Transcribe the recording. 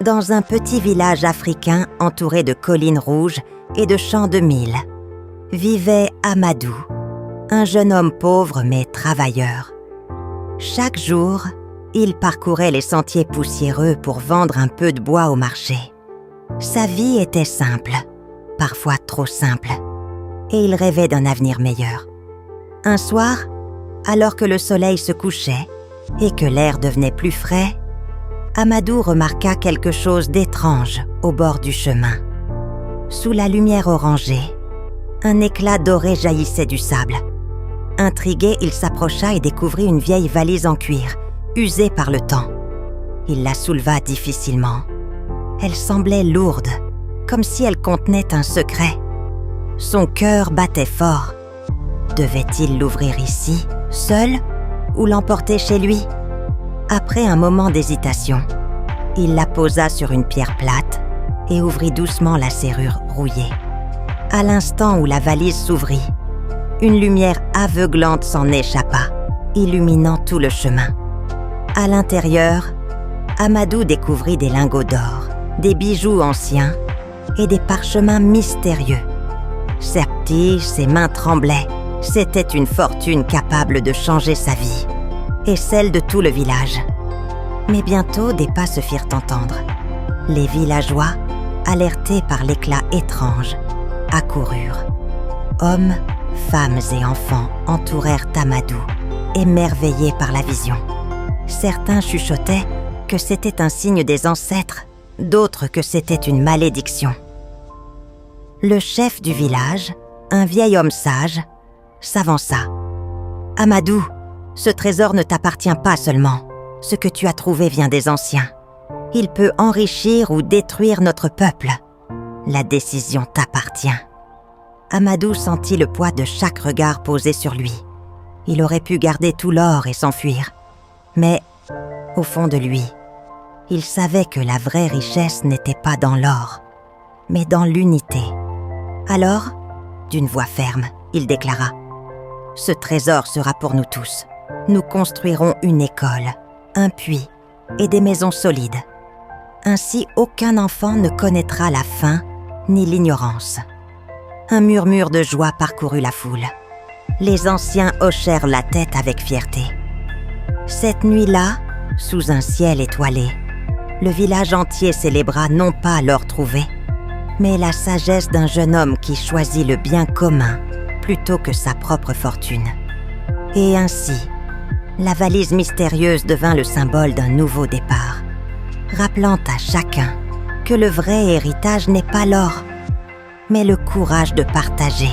Dans un petit village africain entouré de collines rouges et de champs de mil, vivait Amadou, un jeune homme pauvre mais travailleur. Chaque jour, il parcourait les sentiers poussiéreux pour vendre un peu de bois au marché. Sa vie était simple, parfois trop simple, et il rêvait d'un avenir meilleur. Un soir, alors que le soleil se couchait et que l'air devenait plus frais, Amadou remarqua quelque chose d'étrange au bord du chemin. Sous la lumière orangée, un éclat doré jaillissait du sable. Intrigué, il s'approcha et découvrit une vieille valise en cuir, usée par le temps. Il la souleva difficilement. Elle semblait lourde, comme si elle contenait un secret. Son cœur battait fort. Devait-il l'ouvrir ici, seul, ou l'emporter chez lui ? Après un moment d'hésitation, il la posa sur une pierre plate et ouvrit doucement la serrure rouillée. À l'instant où la valise s'ouvrit, une lumière aveuglante s'en échappa, illuminant tout le chemin. À l'intérieur, Amadou découvrit des lingots d'or, des bijoux anciens et des parchemins mystérieux. Certes, ses mains tremblaient. C'était une fortune capable de changer sa vie et celle de tout le village. Mais bientôt, des pas se firent entendre. Les villageois, alertés par l'éclat étrange, accoururent. Hommes, femmes et enfants entourèrent Amadou, émerveillés par la vision. Certains chuchotaient que c'était un signe des ancêtres, d'autres que c'était une malédiction. Le chef du village, un vieil homme sage, s'avança. « Amadou, ce trésor ne t'appartient pas seulement. Ce que tu as trouvé vient des anciens. Il peut enrichir ou détruire notre peuple. La décision t'appartient. » Amadou sentit le poids de chaque regard posé sur lui. Il aurait pu garder tout l'or et s'enfuir. Mais, au fond de lui, il savait que la vraie richesse n'était pas dans l'or, mais dans l'unité. Alors, d'une voix ferme, il déclara « Ce trésor sera pour nous tous. Nous construirons une école, un puits et des maisons solides. Ainsi, aucun enfant ne connaîtra la faim ni l'ignorance. » Un murmure de joie parcourut la foule. Les anciens hochèrent la tête avec fierté. Cette nuit-là, sous un ciel étoilé, le village entier célébra non pas l'or trouvé, mais la sagesse d'un jeune homme qui choisit le bien commun plutôt que sa propre fortune. Et ainsi, la valise mystérieuse devint le symbole d'un nouveau départ, rappelant à chacun que le vrai héritage n'est pas l'or, mais le courage de partager